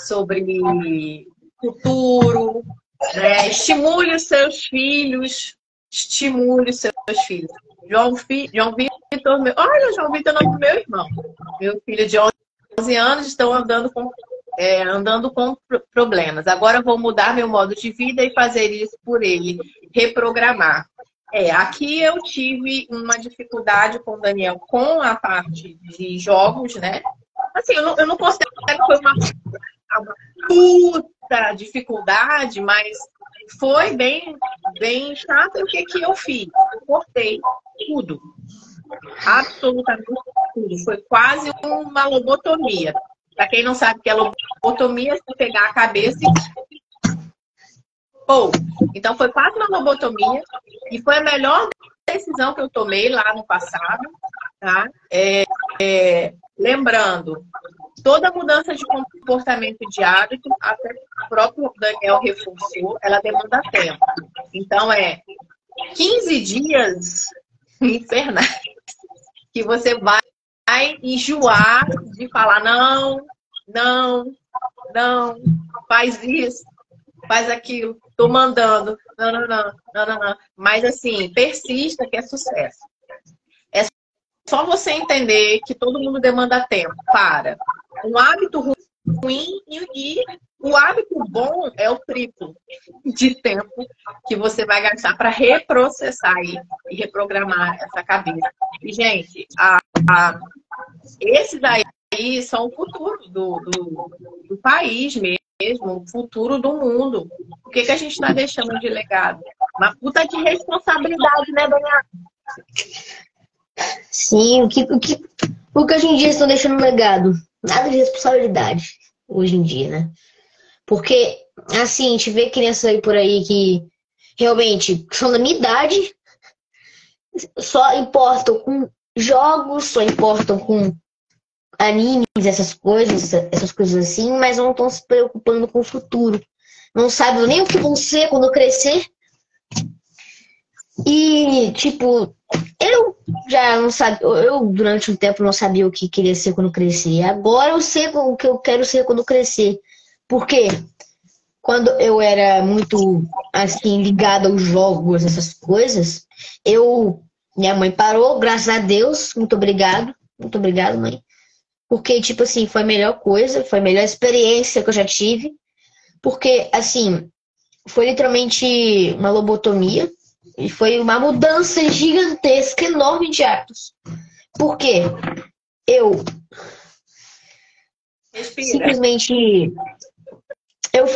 sobre futuro, né? Estimule os seus filhos. Estimule os seus filhos. João Vitor, olha, João Vitor é o nome do meu irmão. Meu filho de 11 anos estão andando com problemas. Agora eu vou mudar meu modo de vida e fazer isso por ele. Reprogramar. Aqui eu tive uma dificuldade com o Daniel com a parte de jogos, né? Assim, eu não considero que foi uma puta dificuldade, mas foi bem chato. E o que eu fiz? Eu cortei tudo. Absolutamente tudo. Foi quase uma lobotomia. Para quem não sabe o que é lobotomia, é você pegar a cabeça e... Então foi quase uma lobotomia e foi a melhor decisão que eu tomei lá no passado, tá? Lembrando, toda mudança de comportamento e de hábito, até o próprio Daniel reforçou, ela demanda tempo. Então 15 dias infernais que você vai enjoar de falar não, faz isso, faz aquilo, tô mandando, não. Mas assim, persista que é sucesso. É só você entender que todo mundo demanda tempo para um hábito ruim e o hábito bom é o triplo de tempo que você vai gastar para reprocessar e reprogramar essa cabeça. E, gente, esses daí são o futuro do país mesmo, o futuro do mundo. O que a gente está deixando de legado? Uma puta de responsabilidade, né, Daniel? Sim, o que hoje em dia estão deixando legado? Nada de responsabilidade hoje em dia, né? Porque, assim, a gente vê crianças aí por aí que realmente são da minha idade, só importam com jogos, só importam com animes, essas coisas assim, mas não estão se preocupando com o futuro. Não sabem nem o que vão ser quando crescer. E, tipo, eu já não sabia, eu durante um tempo não sabia o que queria ser quando crescer. Agora eu sei o que eu quero ser quando crescer. Porque quando eu era muito, assim, ligada aos jogos, essas coisas, minha mãe parou, graças a Deus, muito obrigado, mãe. Porque, tipo assim, foi a melhor coisa, foi a melhor experiência que eu já tive. Porque, assim, foi literalmente uma lobotomia. E foi uma mudança gigantesca, enorme de hábitos. Por quê? Eu simplesmente... Eu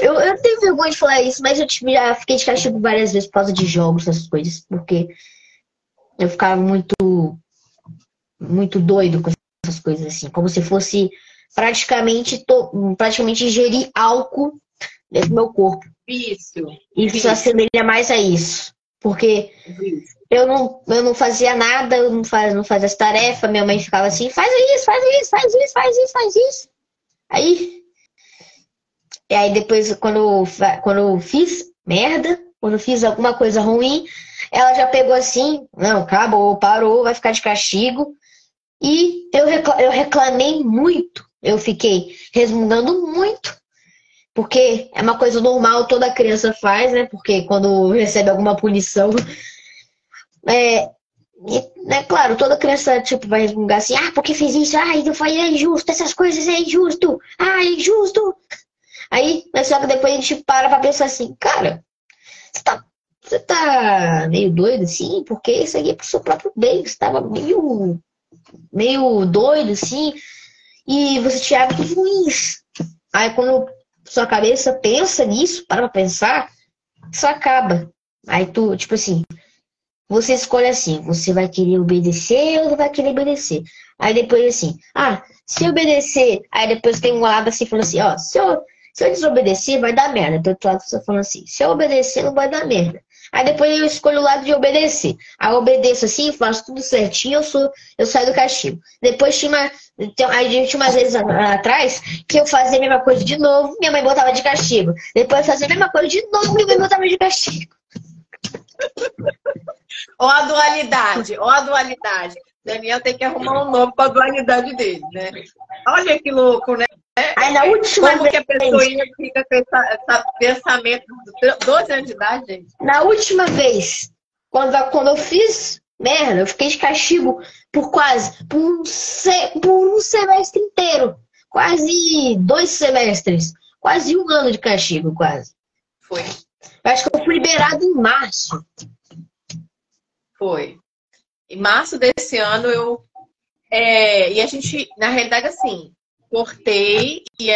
tenho vergonha de falar isso, mas eu já fiquei de castigo várias vezes por causa de jogos, essas coisas. Porque eu ficava muito doido com essas coisas assim. Como se fosse praticamente ingerir álcool dentro do meu corpo. Isso se assemelha mais a isso. Porque eu não fazia nada, eu não fazia as tarefas, minha mãe ficava assim, faz isso. Aí depois, quando eu fiz merda, quando eu fiz alguma coisa ruim, ela já pegou assim, não, acabou, parou, vai ficar de castigo. E eu reclamei muito, eu fiquei resmungando muito. Porque é uma coisa normal, toda criança faz, né? Porque quando recebe alguma punição... claro, toda criança tipo, vai resmungar assim, porque fez isso? É injusto, essas coisas é injusto. É injusto. Aí, mas só que depois a gente para pra pensar assim, cara, você tá meio doido assim? Porque isso aqui é pro seu próprio bem. Você tava meio doido assim, e você tinha hábitos ruins. Aí quando sua cabeça pensa nisso, para pra pensar, isso acaba. Aí tu, tipo assim, você escolhe assim, você vai querer obedecer ou não vai querer obedecer. Aí depois assim, se eu obedecer, aí depois tem um lado assim, falando assim, se eu desobedecer, vai dar merda. Do outro lado você falando assim, se eu obedecer, não vai dar merda. Aí depois eu escolho o lado de obedecer. Aí eu obedeço assim, faço tudo certinho, eu saio do castigo. Depois tinha umas vezes atrás que eu fazia a mesma coisa de novo, minha mãe botava de castigo. Depois eu fazia a mesma coisa de novo, minha mãe botava de castigo. Ó a dualidade, ó a dualidade. Daniel tem que arrumar um nome para a dualidade dele, né? Olha que louco, né? Aí na última Como vez, que a pessoa fica com esse pensamento de 12 anos de idade, gente? na última vez, quando eu fiz merda, eu fiquei de castigo por um semestre inteiro. Quase 2 semestres. Quase 1 ano de castigo, quase. Foi. Eu acho que eu fui liberado em março. Foi. Em março desse ano e a gente, na realidade, assim, cortei e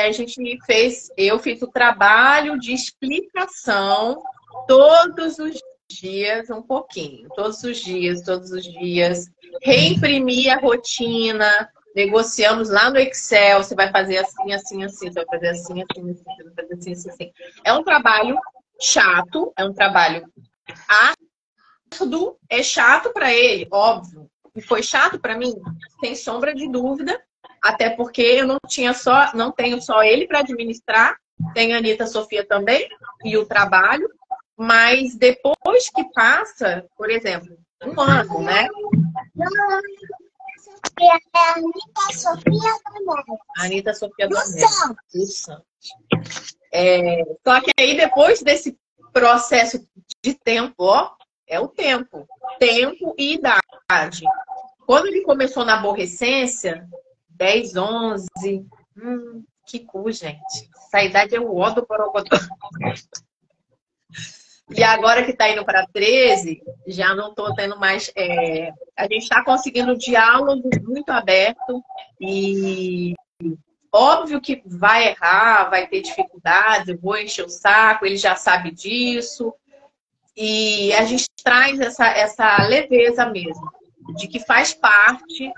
eu fiz o trabalho de explicação todos os dias, um pouquinho, todos os dias, reimprimi a rotina, negociamos lá no Excel, você vai fazer assim, assim, assim, você vai fazer assim, assim, assim, você vai fazer assim, assim, assim. É um trabalho chato, é um trabalho árduo, é chato para ele, óbvio. E foi chato para mim, sem sombra de dúvida, até porque eu não tenho só ele para administrar, tem a Anitta Sofia também, e o trabalho, mas depois que passa, por exemplo, 1 ano, né? É a Anitta Sofia Donello. A Anitta Sofia Donello. Só que aí, depois desse processo de tempo, ó, é o tempo. Tempo e idade. Quando ele começou na aborrecência, 10, 11, que cu, gente. Essa idade é o ó do Borogodó. E agora que tá indo para 13, já não tô tendo mais... a gente tá conseguindo um diálogo muito aberto e óbvio que vai errar, vai ter dificuldades, eu vou encher o saco, ele já sabe disso. E a gente traz essa leveza mesmo, de que faz parte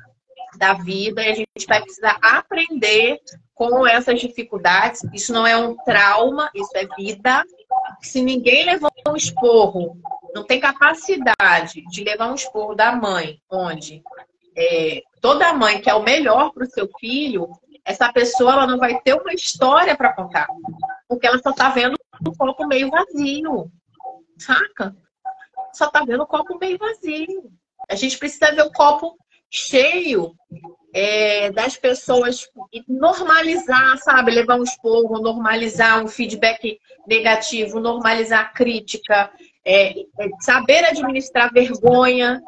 da vida e a gente vai precisar aprender com essas dificuldades. Isso não é um trauma, isso é vida. Se ninguém levou um esporro, não tem capacidade de levar um esporro da mãe, onde toda mãe quer o melhor para o seu filho, essa pessoa ela não vai ter uma história para contar, porque ela só está vendo o copo meio vazio, saca? Só está vendo o copo meio vazio. A gente precisa ver o copo cheio das pessoas e normalizar, sabe? Levar um esporro, normalizar um feedback negativo, normalizar a crítica, saber administrar vergonha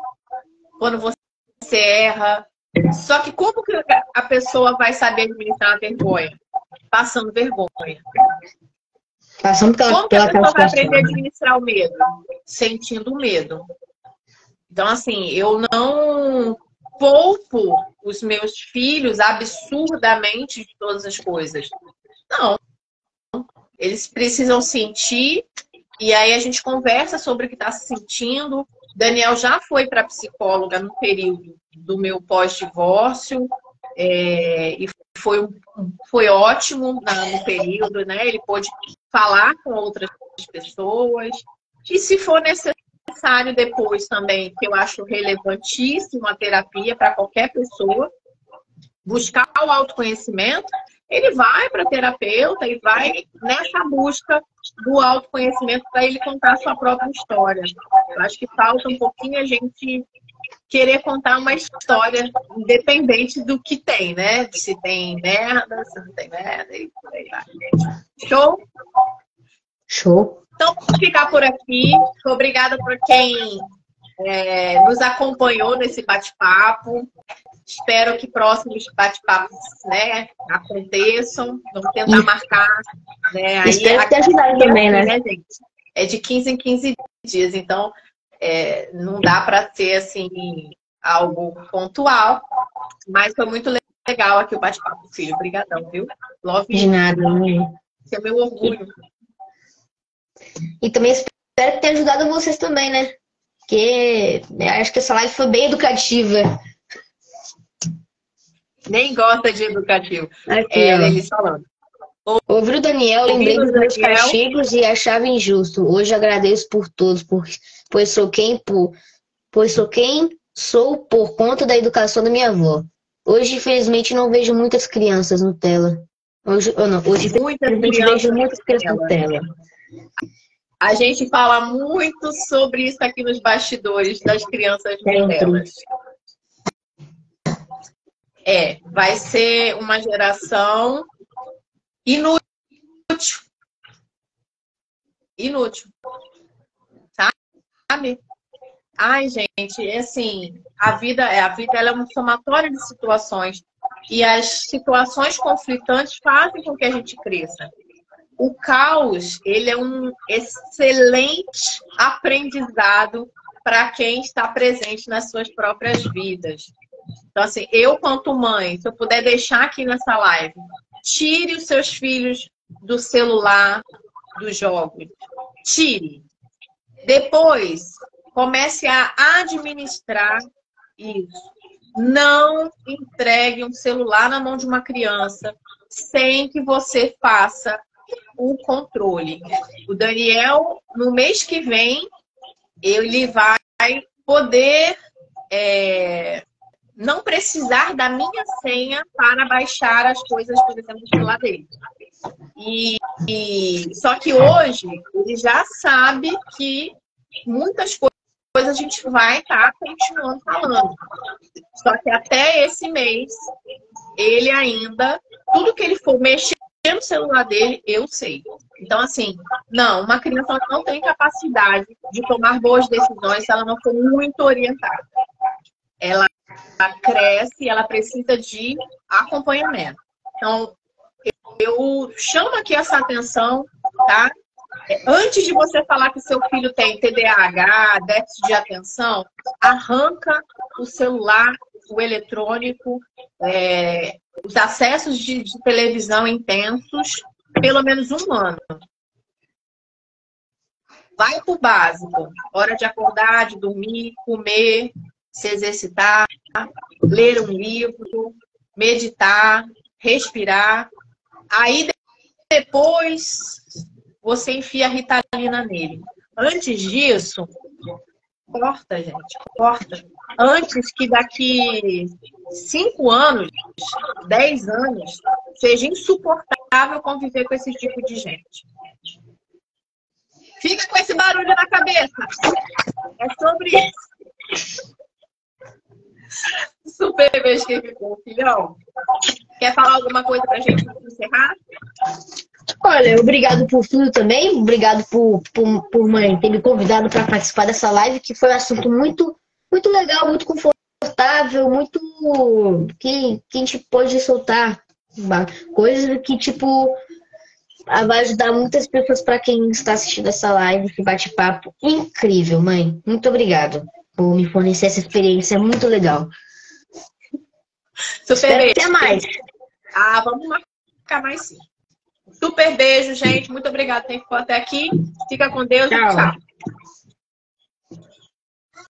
quando você erra. Só que como que a pessoa vai saber administrar a vergonha? Passando vergonha. Passando como que a pessoa vai aprender a administrar o medo? Sentindo medo. Então, assim, eu não poupo os meus filhos absurdamente de todas as coisas. Não. Eles precisam sentir e aí a gente conversa sobre o que está se sentindo. Daniel já foi para psicóloga no período do meu pós-divórcio e foi ótimo no período, né? Ele pôde falar com outras pessoas. E se for necessário depois também, que eu acho relevantíssimo a terapia para qualquer pessoa, buscar o autoconhecimento, ele vai para terapeuta e vai nessa busca do autoconhecimento para ele contar a sua própria história. Eu acho que falta um pouquinho a gente querer contar uma história independente do que tem, né? Se tem merda, se não tem merda, e por aí vai. Show? Show. Então, vou ficar por aqui. Obrigada por quem nos acompanhou nesse bate-papo. Espero que próximos bate-papos, né, aconteçam. Vamos tentar marcar. Né? Espero ter ajudado também, né? Gente? É de 15 em 15 dias. Então, não dá para ser assim, algo pontual. Mas foi muito legal aqui o bate-papo, filho. Obrigadão, viu? Love De nada, mãe. Esse é meu orgulho. E também espero ter ajudado vocês também, né? Porque acho que essa live foi bem educativa. Nem gosta de educativo. Aqui, Eles falando. Ouvir o Daniel, lembrei Ouvindo dos o meus Daniel. castigos e achava injusto. Hoje agradeço por todos, pois sou quem sou por conta da educação da minha avó. Hoje, infelizmente, não vejo muitas crianças no tela. Hoje, Muitas infelizmente, vejo crianças muitas crianças no nela. tela. A gente fala muito sobre isso aqui nos bastidores das crianças Nutelas. Vai ser uma geração inútil. Inútil. Sabe? Ai, gente, assim, a vida ela é um somatório de situações. E as situações conflitantes fazem com que a gente cresça. O caos, ele é um excelente aprendizado para quem está presente nas suas próprias vidas. Então, assim, eu, quanto mãe, se eu puder deixar aqui nessa live, tire os seus filhos do celular, dos jogos. Tire. Depois, comece a administrar isso. Não entregue um celular na mão de uma criança sem que você faça o controle. O Daniel, no mês que vem, ele vai poder não precisar da minha senha para baixar as coisas, por exemplo, do celular dele. Só que hoje, ele já sabe que muitas coisas a gente vai estar continuando falando. Só que até esse mês, ele ainda, tudo que ele for mexer no celular dele, eu sei. Então, assim, não, uma criança não tem capacidade de tomar boas decisões se ela não for muito orientada. Ela cresce e ela precisa de acompanhamento. Então, eu chamo aqui essa atenção, tá? Antes de você falar que seu filho tem TDAH, déficit de atenção, arranca o celular, o eletrônico, os acessos de televisão intensos, pelo menos 1 ano. Vai pro básico. Hora de acordar, de dormir, comer, se exercitar, ler um livro, meditar, respirar. Aí depois você enfia a Ritalina nele. Antes disso, corta, gente, corta. Antes que daqui 5 anos, 10 anos, seja insuportável conviver com esse tipo de gente. Fica com esse barulho na cabeça. É sobre isso. Super beijo que ficou, filhão. Quer falar alguma coisa pra gente encerrar? Olha, obrigado por tudo também. Obrigado por mãe ter me convidado para participar dessa live, que foi um assunto muito, muito legal, muito confortável, muito que a gente pode soltar coisas que, tipo, vai ajudar muitas pessoas para quem está assistindo essa live, que bate-papo incrível, mãe. Muito obrigado por me fornecer essa experiência muito legal. Super beijo. Até mais. Vamos marcar mais sim. Super beijo, gente. Muito obrigada por ter ficado até aqui. Fica com Deus. Tchau. Tchau.